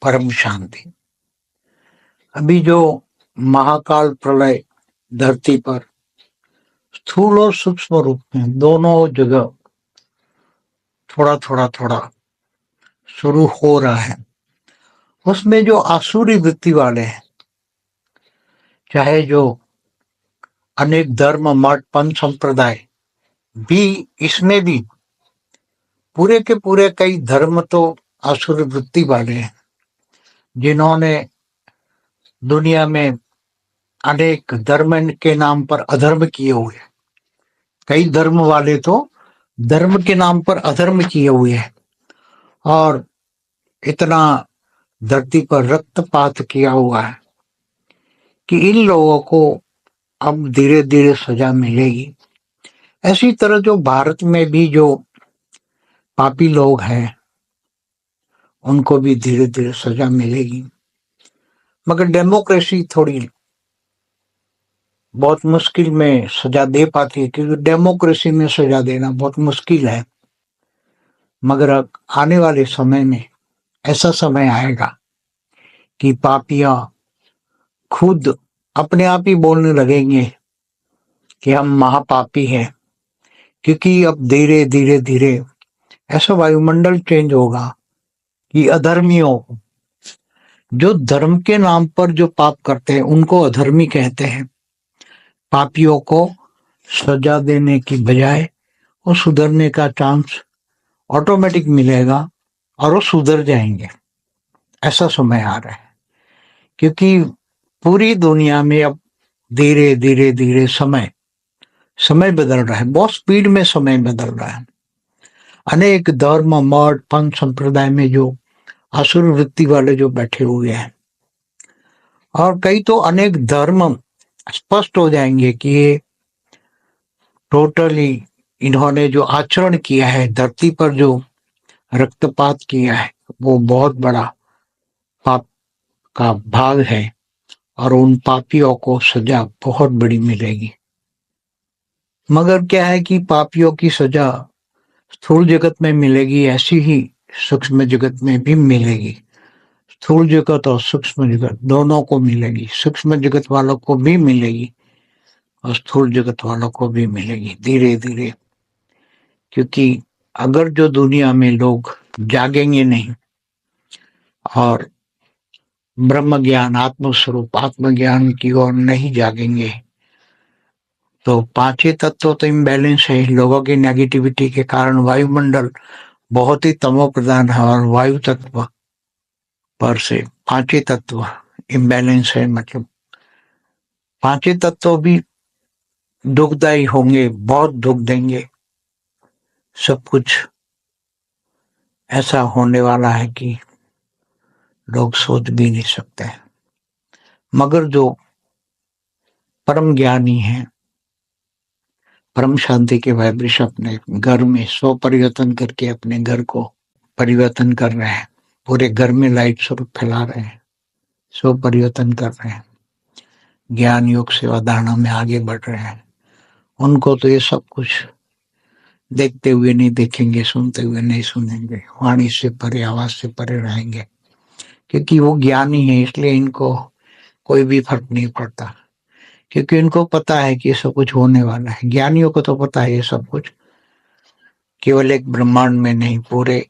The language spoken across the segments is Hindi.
परम शांति। अभी जो महाकाल प्रलय धरती पर स्थूल और सूक्ष्म रूप में दोनों जगह थोड़ा शुरू हो रहा है, उसमें जो आसुरी वृत्ति वाले हैं, चाहे जो अनेक धर्म मठ पंथ संप्रदाय भी, इसमें भी पूरे के पूरे कई धर्म तो आसुरी वृत्ति वाले हैं, जिन्होंने दुनिया में अनेक धर्म के नाम पर अधर्म किए हुए हैं। कई धर्म वाले तो धर्म के नाम पर अधर्म किए हुए हैं और इतना धरती पर रक्तपात किया हुआ है कि इन लोगों को अब धीरे धीरे सजा मिलेगी। ऐसी तरह जो भारत में भी जो पापी लोग हैं, उनको भी धीरे धीरे सजा मिलेगी। मगर डेमोक्रेसी थोड़ी बहुत मुश्किल में सजा दे पाती है, क्योंकि डेमोक्रेसी में सजा देना बहुत मुश्किल है। मगर आने वाले समय में ऐसा समय आएगा कि पापियां खुद अपने आप ही बोलने लगेंगे कि हम महापापी हैं, क्योंकि अब धीरे धीरे धीरे ऐसा वायुमंडल चेंज होगा कि अधर्मियों, जो धर्म के नाम पर जो पाप करते हैं उनको अधर्मी कहते हैं, पापियों को सजा देने की बजाय वो सुधरने का चांस ऑटोमेटिक मिलेगा और वो सुधर जाएंगे। ऐसा समय आ रहा है, क्योंकि पूरी दुनिया में अब धीरे धीरे धीरे समय बदल रहा है, बहुत स्पीड में समय बदल रहा है। अनेक धर्म मठ पंथ संप्रदाय में जो आसुर वृत्ति वाले जो बैठे हुए हैं, और कई तो अनेक धर्म स्पष्ट हो जाएंगे कि ये टोटली इन्होंने जो आचरण किया है, धरती पर जो रक्तपात किया है, वो बहुत बड़ा पाप का भाग है और उन पापियों को सजा बहुत बड़ी मिलेगी। मगर क्या है कि पापियों की सजा स्थूल जगत में मिलेगी, ऐसी ही सूक्ष्म जगत में भी मिलेगी। स्थूल जगत और सूक्ष्म जगत दोनों को मिलेगी, सूक्ष्म जगत वालों को भी मिलेगी और स्थूल जगत वालों को भी मिलेगी धीरे धीरे। क्योंकि अगर जो दुनिया में लोग जागेंगे नहीं और ब्रह्म ज्ञान आत्मस्वरूप आत्मज्ञान की ओर नहीं जागेंगे, तो पांचों तत्व तो इम्बैलेंस है। लोगों की नेगेटिविटी के कारण वायुमंडल बहुत ही तमो प्रधान है और वायु तत्व पर से पांचों तत्व इम्बैलेंस है। मतलब पांचों तत्व भी दुखदायी होंगे, बहुत दुख देंगे। सब कुछ ऐसा होने वाला है कि लोग सोच भी नहीं सकते। मगर जो परम ज्ञानी है, परम शांति के वाइब्रेशन अपने घर में स्व परिवर्तन करके अपने घर को परिवर्तन कर रहे हैं, पूरे घर में लाइट स्वरूप फैला रहे हैं, स्व परिवर्तन कर रहे हैं, ज्ञान योग सेवा धारणा में आगे बढ़ रहे हैं, उनको तो ये सब कुछ देखते हुए नहीं देखेंगे, सुनते हुए नहीं सुनेंगे, वाणी से परे आवाज से परे रहेंगे, क्योंकि वो ज्ञानी है। इसलिए इनको कोई भी फर्क नहीं पड़ता, क्योंकि इनको पता है कि ये सब कुछ होने वाला है। ज्ञानियों को तो पता है ये सब कुछ केवल एक ब्रह्मांड में नहीं, पूरे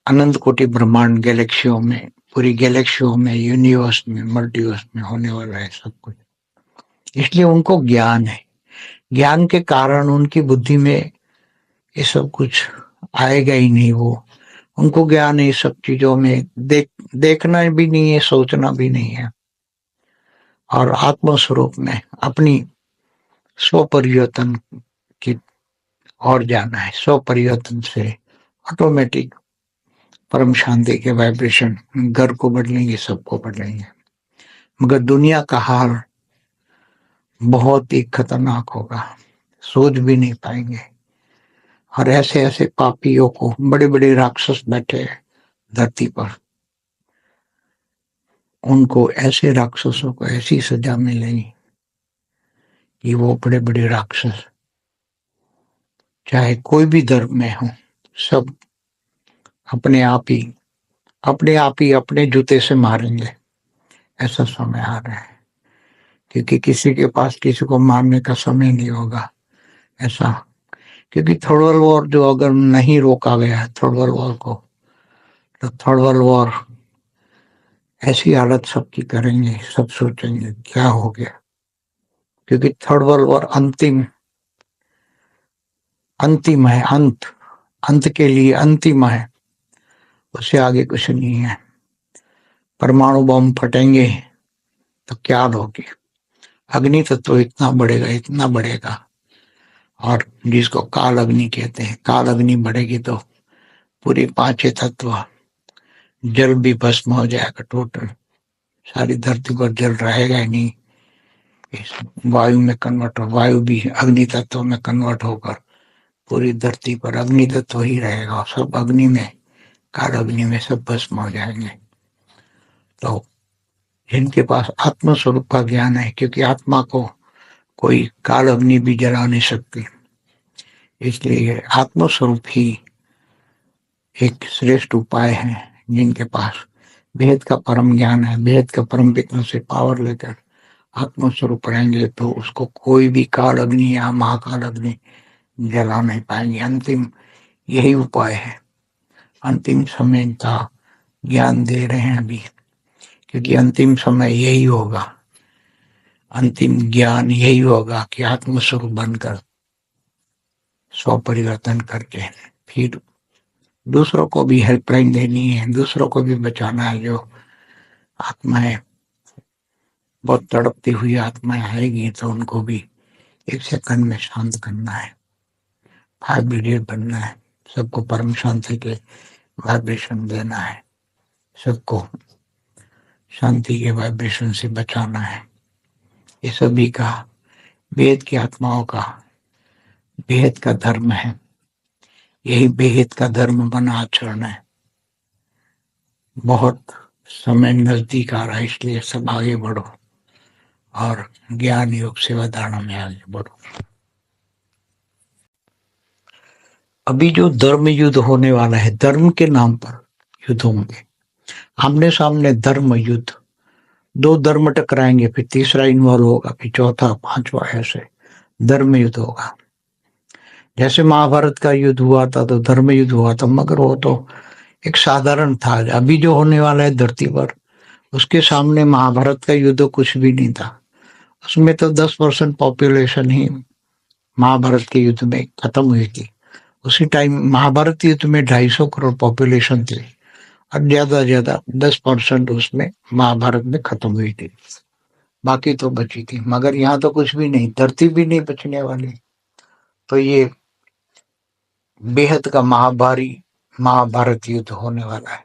अनंत कोटि ब्रह्मांड गैलेक्सियों में, पूरी गैलेक्सियों में, यूनिवर्स में, मल्टीवर्स में होने वाला है सब कुछ। इसलिए उनको ज्ञान है, ज्ञान के कारण उनकी बुद्धि में ये सब कुछ आएगा ही नहीं। वो उनको ज्ञान है, ये सब चीजों में देखना भी नहीं है, सोचना भी नहीं है, और आत्म स्वरूप में अपनी स्व परिवर्तन की और जाना है। स्व परिवर्तन से ऑटोमेटिक परम शांति के वाइब्रेशन घर को बदलेंगे, सबको बदलेंगे। मगर दुनिया का हाल बहुत ही खतरनाक होगा, सोच भी नहीं पाएंगे। और ऐसे ऐसे पापियों को, बड़े बड़े राक्षस बैठे हैं धरती पर, उनको ऐसे राक्षसों को ऐसी सजा मिलेगी कि वो बड़े बड़े राक्षस चाहे कोई भी धर्म में हो, सब अपने आप ही अपने आप ही अपने जूते से मारेंगे। ऐसा समय आ रहा है, क्योंकि किसी के पास किसी को मारने का समय नहीं होगा ऐसा। क्योंकि थर्ड वर्ल्ड वॉर जो अगर नहीं रोका गया है थर्ड वर्ल्ड वॉर को, तो थर्ड वर्ल्ड वॉर ऐसी हालत सबकी करेंगे, सब सोचेंगे क्या हो गया। क्योंकि थर्ड वर्ल्ड वॉर अंतिम अंतिम है, अंत अंत के लिए अंतिम है, उससे आगे कुछ नहीं है। परमाणु बम फटेंगे तो क्या होगी, अग्नि तत्व इतना बढ़ेगा, इतना बढ़ेगा। और जिसको काल अग्नि कहते हैं, काल अग्नि बढ़ेगी तो पूरी पांचों तत्व, जल भी भस्म हो जाएगा टोटल, सारी धरती पर जल रहेगा ही नहीं। इस वायु में कन्वर्ट हो, वायु भी अग्नि तत्व में कन्वर्ट होकर पूरी धरती पर अग्नि तत्व ही रहेगा, सब अग्नि में, काल अग्नि में सब भस्म हो जाएंगे। तो जिनके पास आत्म स्वरूप का ज्ञान है, क्योंकि आत्मा को कोई काल अग्नि भी जला नहीं सकती, इसलिए आत्म स्वरूप ही एक श्रेष्ठ उपाय है। जिनके पास भेद का परम ज्ञान है, भेद का परम पिता से पावर लेकर आत्म स्वरूप रहेंगे, तो उसको कोई भी काल अग्नि या महाकाल अग्नि जला नहीं पाएंगे। अंतिम यही उपाय है, अंतिम समय का ज्ञान दे रहे हैं अभी, क्योंकि अंतिम समय यही होगा, अंतिम ज्ञान यही होगा कि आत्मस्वरूप बनकर स्व परिवर्तन करके फिर दूसरों को भी हेल्पलाइन देनी है, दूसरों को भी बचाना है। जो आत्माएं बहुत तड़पती हुई आत्माएं आएगी तो उनको भी एक सेकंड में शांत करना है, वाइब्रेट बनना है, सबको परम शांति के वाइब्रेशन देना है, सबको शांति के वाइब्रेशन से बचाना है। ये सभी का वेद की आत्माओं का बेहद का धर्म है, यही बेहद का धर्म बना आचरण है। बहुत समय नजदीक आ रहा है, इसलिए सब आगे बढ़ो और ज्ञान योग सेवा धारणा में आगे बढ़ो। अभी जो धर्म युद्ध होने वाला है, धर्म के नाम पर युद्ध होंगे, आमने सामने धर्म युद्ध, दो धर्म टकराएंगे, फिर तीसरा इन्वॉल्व होगा, फिर चौथा पांचवा, ऐसे धर्म युद्ध होगा। जैसे महाभारत का युद्ध हुआ था तो धर्म युद्ध हुआ था, मगर वो तो एक साधारण था। अभी जो होने वाला है धरती पर, उसके सामने महाभारत का युद्ध कुछ भी नहीं था। उसमें तो 10% पॉपुलेशन ही महाभारत के युद्ध में खत्म हुई थी। उसी टाइम महाभारत युद्ध में 250 करोड़ पॉपुलेशन थी और ज्यादा 10% उसमें महाभारत में खत्म हुई थी, बाकी तो बची थी। मगर यहाँ तो कुछ भी नहीं, धरती भी नहीं बचने वाली। तो ये बेहद का महाभारी महाभारत युद्ध होने वाला है,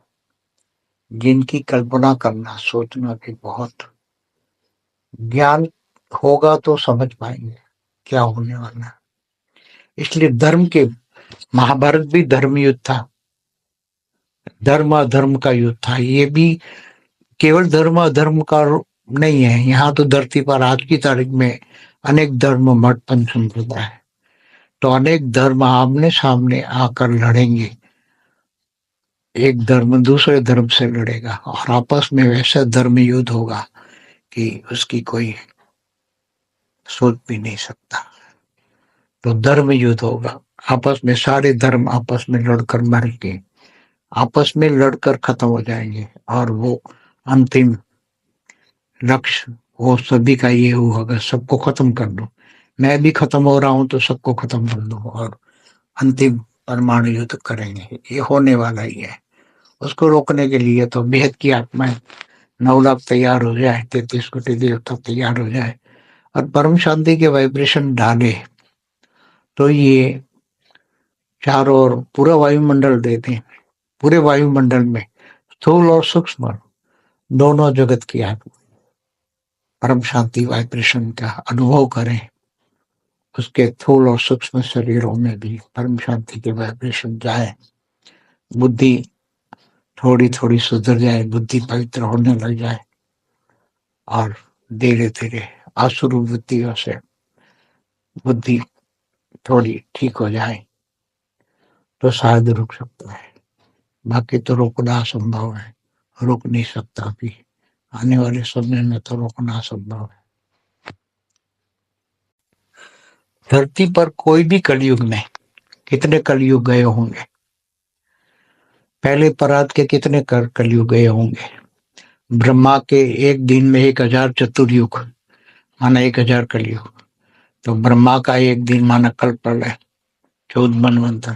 जिनकी कल्पना करना सोचना भी बहुत ज्ञान होगा तो समझ पाएंगे क्या होने वाला है। इसलिए धर्म के, महाभारत भी धर्म युद्ध था, धर्म अधर्म का युद्ध था। ये भी केवल धर्म अधर्म का नहीं है, यहाँ तो धरती पर आज की तारीख में अनेक धर्म मठ पंथ संप्रदाय है, तो अनेक धर्म आमने सामने आकर लड़ेंगे। एक धर्म दूसरे धर्म से लड़ेगा और आपस में वैसा धर्म युद्ध होगा कि उसकी कोई सोच भी नहीं सकता। तो धर्म युद्ध होगा, आपस में सारे धर्म आपस में लड़कर मरेंगे, आपस में लड़कर खत्म हो जाएंगे। और वो अंतिम लक्ष्य वो सभी का ये होगा, सबको खत्म कर दो। मैं भी खत्म हो रहा हूं तो सबको खत्म कर दो और अंतिम परमाणु युद्ध करेंगे। ये होने वाला ही है। उसको रोकने के लिए तो बेहद की आत्माएं 9 लाख तैयार हो जाए, 33 कोटि देवता तैयार हो जाए और परम शांति के वाइब्रेशन डाले, तो ये चारों ओर पूरा वायुमंडल दे दें। पूरे वायुमंडल में स्थूल और सूक्ष्म दोनों जगत की आत्मा परम शांति वाइब्रेशन का अनुभव करें, उसके स्थूल और सूक्ष्म शरीरों में भी परम शांति के वाइब्रेशन जाए, बुद्धि थोड़ी थोड़ी सुधर जाए, बुद्धि पवित्र होने लग जाए और धीरे धीरे आसुर वृत्तियों से बुद्धि थोड़ी ठीक हो जाए तो शायद रुक सकता है। बाकी तो रोकना असंभव है, रोक नहीं सकता। अभी आने वाले समय में तो रोकना असंभव है। धरती पर कोई भी कलयुग में कितने कलयुग गए होंगे, पहले परात के कितने कलयुग गए होंगे। ब्रह्मा के एक दिन में 1000 चतुर्युग माना 1000 कलयुग, तो ब्रह्मा का एक दिन माना कल्प प्रलय 14 मनवंतर।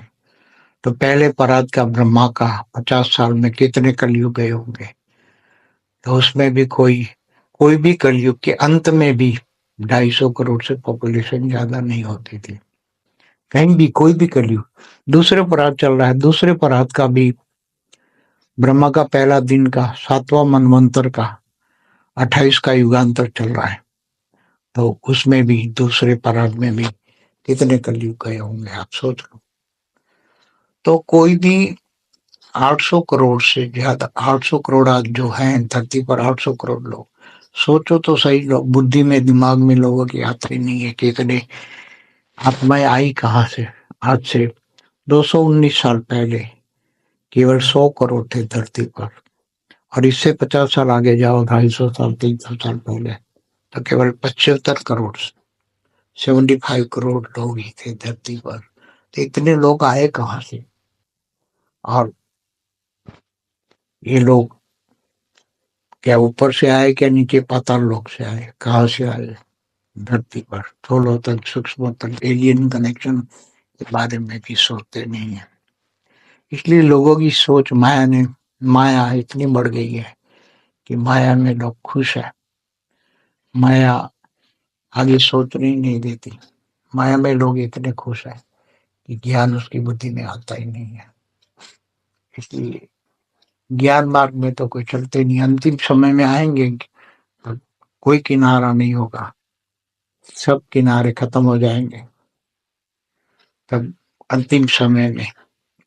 तो पहले परात का ब्रह्मा का 50 साल में कितने कलयुग गए होंगे। तो उसमें भी कोई भी कलयुग के अंत में भी 250 करोड़ से पॉपुलेशन ज्यादा नहीं होती थी। कहीं भी कोई भी कलयुग, दूसरे परात चल रहा है, दूसरे परात का भी ब्रह्मा का पहला दिन का 7वां मनवंतर का 28 का युगांतर चल रहा है। तो उसमें भी दूसरे परात में भी कितने कलयुग गए होंगे, आप सोच लो। तो कोई भी 800 करोड़ से ज्यादा, 800 करोड़ आज जो हैं धरती पर, 800 करोड़ लोग, सोचो तो सही, लोग बुद्धि में दिमाग में लोगों की आती नहीं है कि इतने आत्माएं आई कहाँ से। आज से 219 साल पहले केवल 100 करोड़ थे धरती पर, और इससे 50 साल आगे जाओ, 250 साल 300 साल पहले, तो केवल 75 करोड़, 75 करोड़ लोग ही थे धरती पर। तो इतने लोग आए कहाँ से, और ये लोग क्या ऊपर से आए, क्या नीचे पाताल लोक से आए, कहाँ से आए। धरती पर थोड़ा तक सूक्ष्म तक एलियन कनेक्शन के बारे में भी सोचते नहीं है। इसलिए लोगों की सोच माया इतनी बढ़ गई है कि माया में लोग खुश है। माया आगे सोचने ही नहीं देती। माया में लोग इतने खुश है कि ज्ञान उसकी बुद्धि में आता ही नहीं है। इसलिए ज्ञान मार्ग में तो कोई चलते नहीं। अंतिम समय में आएंगे तो कोई किनारा नहीं होगा, सब किनारे खत्म हो जाएंगे। तब अंतिम समय में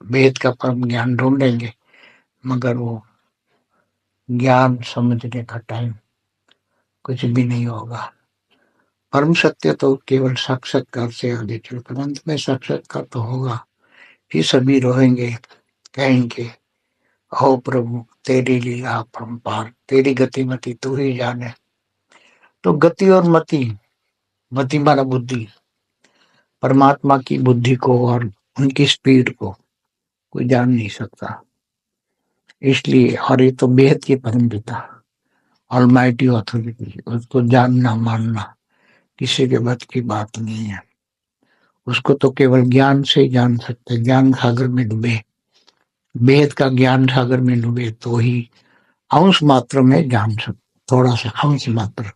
वेद का परम ज्ञान ढूंढेंगे, मगर वो ज्ञान समझने का टाइम कुछ भी नहीं होगा। परम सत्य तो केवल साक्षात्कार से आगे चलकर अंत में साक्षात्कार तो होगा। फिर सभी रोएंगे, कहेंगे हो प्रभु तेरी लीला अपरंपार, तेरी गति मति तू ही जाने। तो गति और मति, मति माना बुद्धि, परमात्मा की बुद्धि को और उनकी स्पीड को कोई जान नहीं सकता। इसलिए, और ये तो बेहद की परम पिता ऑलमाइटी अथॉरिटी, उसको जानना मानना किसी के बस की बात नहीं है। उसको तो केवल ज्ञान से ही जान सकते। ज्ञान सागर में डूबे, वेद का ज्ञान सागर में डूबे तो ही अंश मात्र में जान सकते, थोड़ा सा अंश मात्र।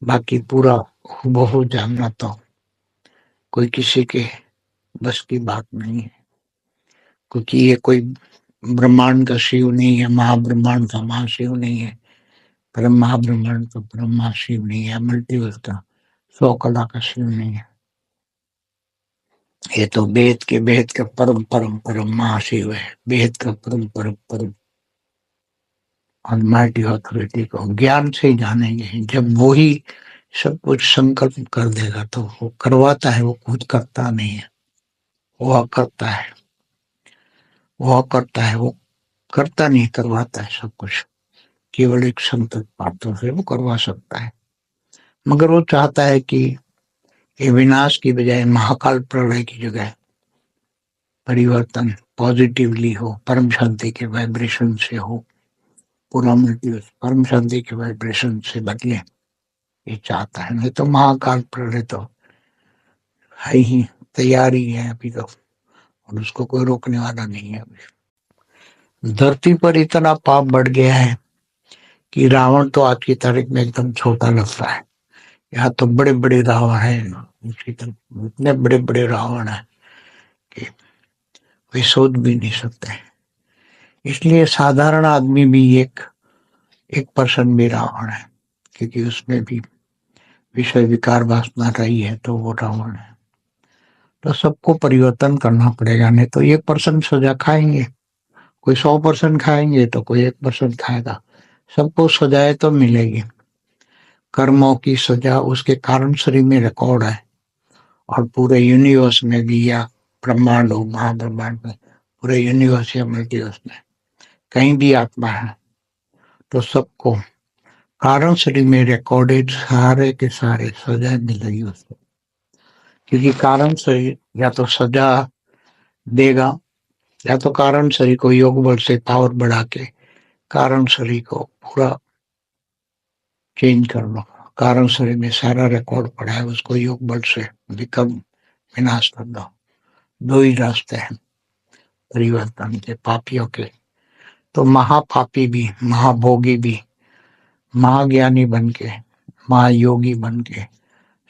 बाकी पूरा हूबहू जानना तो कोई किसी के बस की बात नहीं है, क्योंकि ये कोई ब्रह्मांड का शिव नहीं है, महाब्रह्मांड का महाशिव नहीं है, परम महाब्रह्मांड का परम महाशिव नहीं है, मल्टीवर्स का 100 कला का शिव नहीं है। ये तो वेद का परम परम परम महाशिव है। वेद का परम परम परम ऑलमाइटी अथॉरिटी को ज्ञान से ही जानेंगे। जब वो ही सब कुछ संकल्प कर देगा तो वो करवाता है, वो खुद करता नहीं है, वो करता है, वो करता है, वो करता नहीं, करवाता है सब कुछ। केवल एक संकल्प पात्रों से वो करवा सकता है। मगर वो चाहता है कि ये विनाश की बजाय महाकाल प्रलय की जगह परिवर्तन पॉजिटिवली हो, परम शांति के वाइब्रेशन से हो, पूरा मल्टीवर्स परम शांति के वाइब्रेशन से बदले, ये चाहता है। नहीं तो महाकाल प्रलय तो है ही, तैयारी है अभी तो, और उसको कोई रोकने वाला नहीं है। अभी धरती पर इतना पाप बढ़ गया है कि रावण तो आज की तारीख में एकदम छोटा लगता है। यहाँ तो बड़े बड़े रावण हैं, उसकी तरफ इतने बड़े बड़े रावण हैं कि वे सोच भी नहीं सकते। इसलिए साधारण आदमी भी एक एक पर्सन भी रावण है, क्योंकि उसमें भी विषय विकार वासना रही है तो वो रावण है। तो सबको परिवर्तन करना पड़ेगा, नहीं तो 1% सजा खाएंगे, कोई 100% खाएंगे तो कोई 1% खाएगा। सबको सजाएं तो मिलेगी। कर्मों की सजा उसके कारण शरीर में रिकॉर्ड है, और पूरे यूनिवर्स में भी या ब्रह्मांड हो महाब्रह्मांड में पूरे यूनिवर्स या मल्टीवर्स में कहीं भी आत्मा है तो सबको कारण शरीर में रिकॉर्डेड सारे के सारे सजा मिलेगी उसको, क्योंकि कारण शरीर या तो सजा देगा या तो कारण शरीर को योग बल से पावर बढ़ा के कारण शरीर को पूरा चेंज कर लो। कारण शरीर में सारा रिकॉर्ड पड़ा है, उसको योग बल से विकर्म विनाश कर दो। दो ही रास्ते हैं परिवर्तन के, पापियों के। तो महापापी भी, महाभोगी भी महाज्ञानी बन के, महायोगी बन के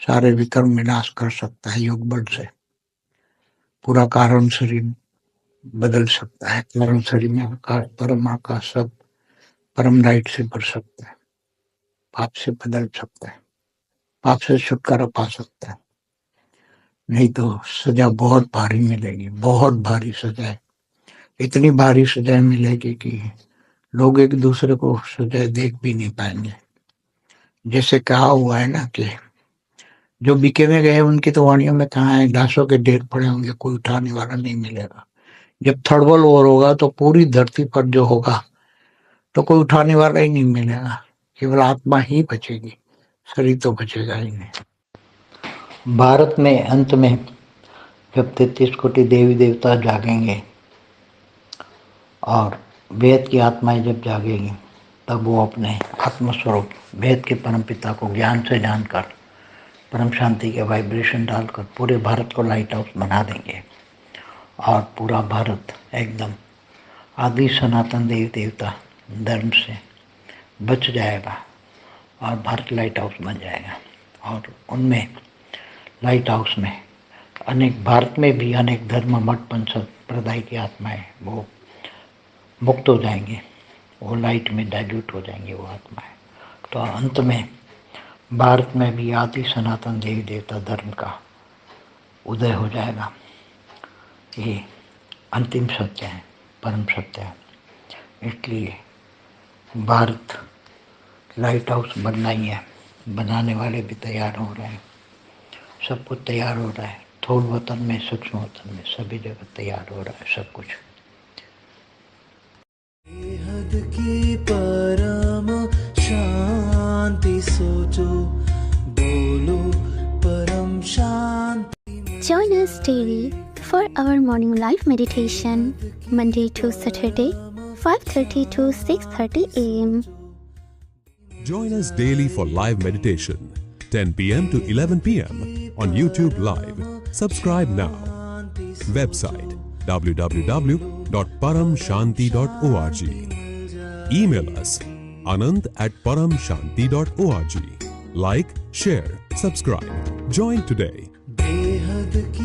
सारे विकर्म विनाश कर सकता है योग बल से। पूरा कारण शरीर बदल सकता है। कारण शरीर में आकाश सब परम लाइट से भर सकता है, पाप से बदल सकता है, पाप से छुटकारा पा सकता है। नहीं तो सजा बहुत भारी मिलेगी, बहुत भारी सजा। इतनी भारी सजा मिलेगी कि लोग एक दूसरे को सजा देख भी नहीं पाएंगे। जैसे कहा हुआ है ना कि जो बिके में गए उनकी तो वाणियों में कहा है लाशों के ढेर पड़े होंगे, कोई उठाने वाला नहीं मिलेगा। जब थर्ड वर्ल्ड वॉर होगा तो पूरी धरती पर जो होगा तो कोई उठाने वाला ही नहीं मिलेगा, केवल आत्मा ही बचेगी, शरीर तो बचेगा ही नहीं। भारत में अंत में जब 33 कोटि देवी देवता जागेंगे और वेद की आत्माएं जब जागेंगी, तब वो अपने आत्मस्वरूप वेद के परम पिता को ज्ञान से जानकर परम शांति के वाइब्रेशन डालकर पूरे भारत को लाइट हाउस बना देंगे और पूरा भारत एकदम आदि सनातन देवी देवता धर्म से बच जाएगा और भारत लाइट हाउस बन जाएगा। और उनमें लाइट हाउस में अनेक, भारत में भी अनेक धर्म मठ पंथ संप्रदाय की आत्माएं वो मुक्त हो जाएंगे, वो लाइट में डाइल्यूट हो जाएंगे वो आत्माएं। तो अंत में भारत में भी आदि सनातन देवी देवता धर्म का उदय हो जाएगा। ये अंतिम सत्य है, परम सत्य है। इसलिए भारत लाइट हाउस बनना ही है। बनाने वाले भी तैयार हो रहे हैं, सब कुछ तैयार हो रहा है। थोड़ वतन में, सूक्ष्म वतन में, सभी जगह तैयार हो रहा है सब कुछ। बेहद की परम शांति सोचो, बोलो परम शांति। Join us daily for our morning live meditation, Monday to Saturday, 5:30 to 6:30 a.m. Join us daily for live meditation, 10 p.m. to 11 p.m. on YouTube Live. Subscribe now. Website www.paramshanti.org. Email us anant@paramshanti.org. Like, share, subscribe. Join today. बेहद की